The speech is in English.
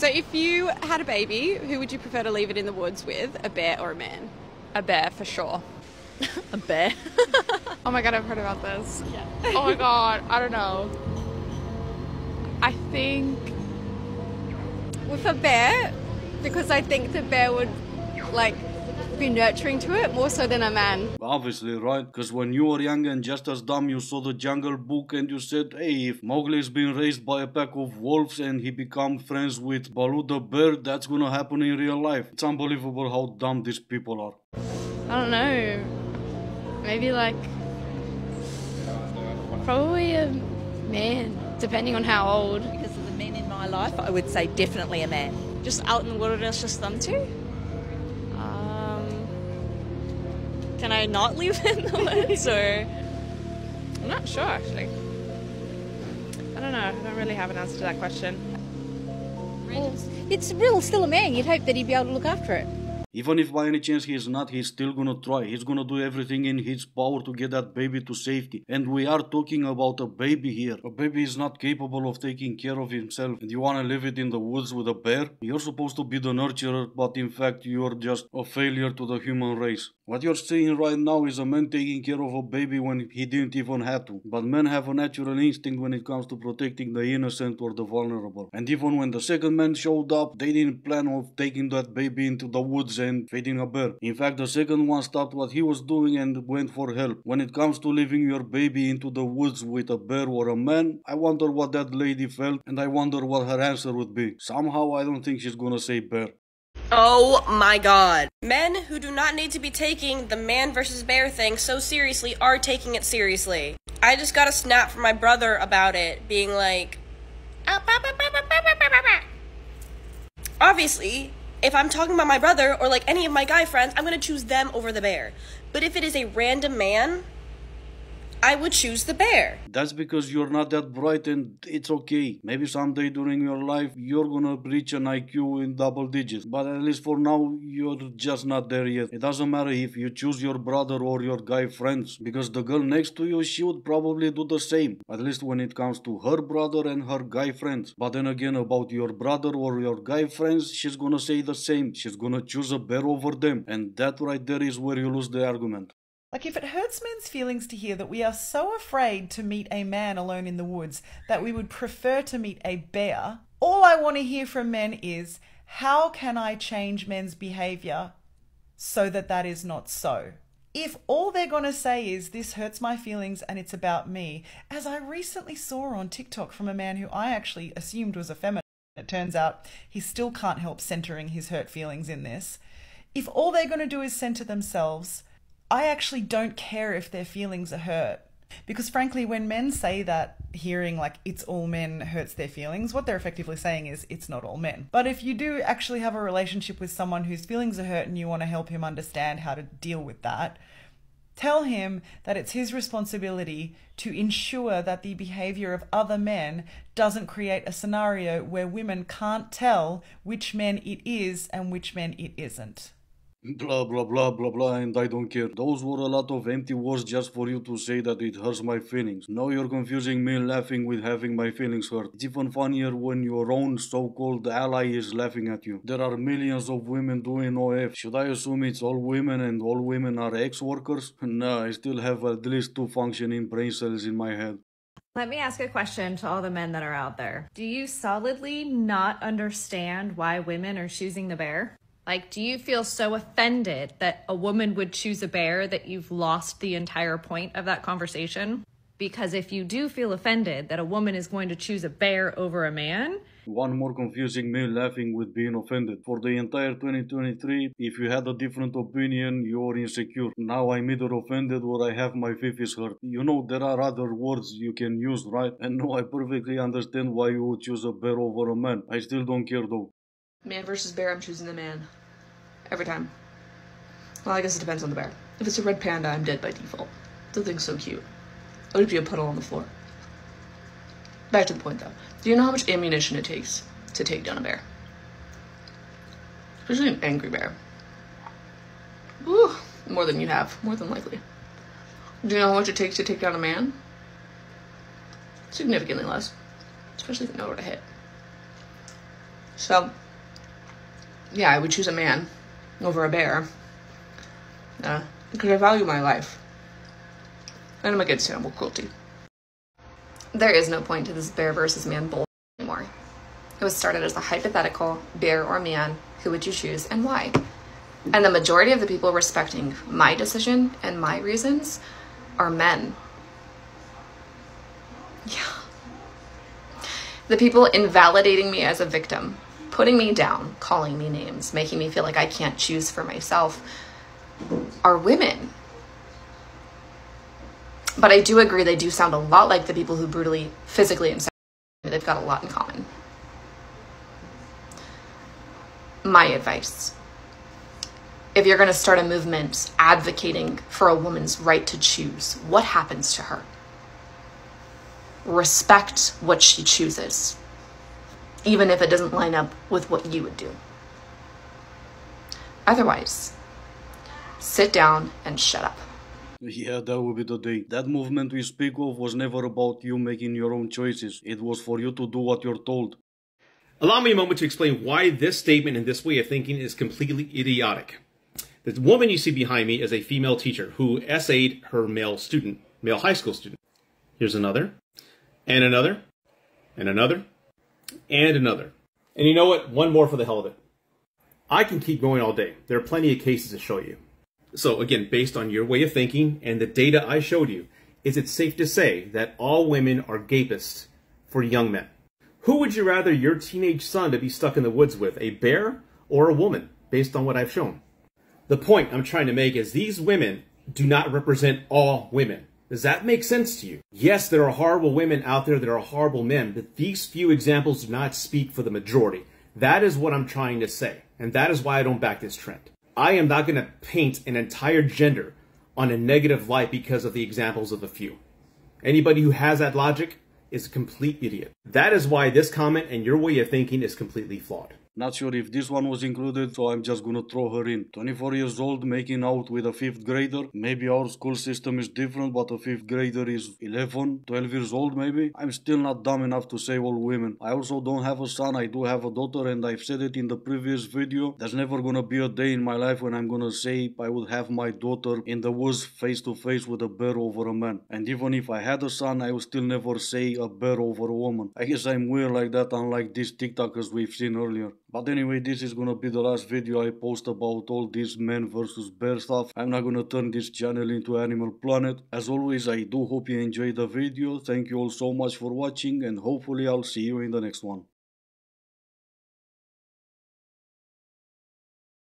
So if you had a baby, who would you prefer to leave it in the woods with, a bear or a man? A bear, for sure. A bear? Oh my god, I've heard about this. Yeah. Oh my god, I don't know. I think With a bear, because I think the bear would, like, be nurturing to it more so than a man. Obviously, right? Because when you were young and just as dumb, you saw the Jungle Book and you said, hey, if Mowgli's been raised by a pack of wolves and he become friends with Baloo the bear, that's gonna happen in real life. It's unbelievable how dumb these people are. I don't know. Maybe like probably a man, depending on how old. Because of the men in my life, I would say definitely a man. Just out in the wilderness, just them two? Can I not leave in the woods, or? I'm not sure actually. I don't know. I don't really have an answer to that question. Well, it's still a man. You'd hope that he'd be able to look after it. Even if by any chance he is not, he's still gonna try. He's gonna do everything in his power to get that baby to safety. And we are talking about a baby here. A baby is not capable of taking care of himself. And you wanna leave it in the woods with a bear? You're supposed to be the nurturer, but in fact you're just a failure to the human race. What you're seeing right now is a man taking care of a baby when he didn't even have to. But men have a natural instinct when it comes to protecting the innocent or the vulnerable. And even when the second man showed up, they didn't plan on taking that baby into the woods and feeding a bear. In fact, the second one stopped what he was doing and went for help. When it comes to leaving your baby into the woods with a bear or a man, I wonder what that lady felt, and I wonder what her answer would be. Somehow I don't think she's gonna say bear. Oh my god. Men who do not need to be taking the man versus bear thing so seriously are taking it seriously. I just got a snap from my brother about it, being like, obviously, if I'm talking about my brother or like any of my guy friends, I'm gonna choose them over the bear. But if it is a random man, I would choose the bear. That's because you're not that bright and it's okay. Maybe someday during your life you're gonna reach an IQ in double digits. But at least for now, you're just not there yet. It doesn't matter if you choose your brother or your guy friends. Because the girl next to you, she would probably do the same. At least when it comes to her brother and her guy friends. But then again, about your brother or your guy friends, she's gonna say the same. She's gonna choose a bear over them. And that right there is where you lose the argument. Like, if it hurts men's feelings to hear that we are so afraid to meet a man alone in the woods that we would prefer to meet a bear, all I want to hear from men is, how can I change men's behaviour so that that is not so? If all they're going to say is, this hurts my feelings and it's about me, as I recently saw on TikTok from a man who I actually assumed was a feminist, it turns out he still can't help centering his hurt feelings in this. If all they're going to do is center themselves, I actually don't care if their feelings are hurt. Because frankly, when men say that, hearing like it's all men hurts their feelings, what they're effectively saying is it's not all men. But if you do actually have a relationship with someone whose feelings are hurt and you want to help him understand how to deal with that, tell him that it's his responsibility to ensure that the behavior of other men doesn't create a scenario where women can't tell which men it is and which men it isn't. Blah blah blah blah blah, and I don't care. Those were a lot of empty words just for you to say that it hurts my feelings. Now you're confusing me laughing with having my feelings hurt. It's even funnier when your own so-called ally is laughing at you. There are millions of women doing OF. Should I assume it's all women and all women are ex-workers? Nah, I still have at least 2 functioning brain cells in my head. Let me ask a question to all the men that are out there. Do you solidly not understand why women are choosing the bear? Like, do you feel so offended that a woman would choose a bear that you've lost the entire point of that conversation? Because if you do feel offended that a woman is going to choose a bear over a man... One more confusing me laughing with being offended. For the entire 2023, if you had a different opinion, you're insecure. Now I'm either offended or I have my feelings hurt. You know, there are other words you can use, right? And no, I perfectly understand why you would choose a bear over a man. I still don't care though. Man versus bear, I'm choosing the man. Every time. Well, I guess it depends on the bear. If it's a red panda, I'm dead by default. The thing's so cute. It would be a puddle on the floor. Back to the point, though. Do you know how much ammunition it takes to take down a bear? Especially an angry bear. Woo! More than you have. More than likely. Do you know how much it takes to take down a man? Significantly less. Especially if you know where to hit. So, yeah, I would choose a man over a bear. Because I value my life. And I'm against animal cruelty. There is no point to this bear versus man bull anymore. It was started as a hypothetical, bear or man, who would you choose and why? And the majority of the people respecting my decision and my reasons are men. Yeah. The people invalidating me as a victim, putting me down, calling me names, making me feel like I can't choose for myself, are women. But I do agree they do sound a lot like the people who brutally, physically, and sexually, they've got a lot in common. My advice: if you're going to start a movement advocating for a woman's right to choose, what happens to her? Respect what she chooses, even if it doesn't line up with what you would do. Otherwise, sit down and shut up. Yeah, that will be the day. That movement we speak of was never about you making your own choices. It was for you to do what you're told. Allow me a moment to explain why this statement and this way of thinking is completely idiotic. The woman you see behind me is a female teacher who essayed her male high school student. Here's another, and another, and another, and another. And you know what? One more for the hell of it. I can keep going all day. There are plenty of cases to show you. So again, based on your way of thinking and the data I showed you, is it safe to say that all women are gapists for young men? Who would you rather your teenage son to be stuck in the woods with, a bear or a woman, based on what I've shown? The point I'm trying to make is these women do not represent all women. Does that make sense to you? Yes, there are horrible women out there that are horrible men, but these few examples do not speak for the majority. That is what I'm trying to say, and that is why I don't back this trend. I am not going to paint an entire gender on a negative light because of the examples of a few. Anybody who has that logic is a complete idiot. That is why this comment and your way of thinking is completely flawed. Not sure if this one was included, so I'm just gonna throw her in. 24 years old, making out with a 5th grader. Maybe our school system is different, but a 5th grader is 11, 12 years old maybe. I'm still not dumb enough to say all women. I also don't have a son, I do have a daughter, and I've said it in the previous video. There's never gonna be a day in my life when I'm gonna say I would have my daughter in the woods face to face with a bear over a man. And even if I had a son, I would still never say a bear over a woman. I guess I'm weird like that, unlike these TikTokers we've seen earlier. But anyway, this is gonna be the last video I post about all this men versus bear stuff. I'm not gonna turn this channel into Animal Planet. As always, I do hope you enjoyed the video. Thank you all so much for watching, and hopefully I'll see you in the next one.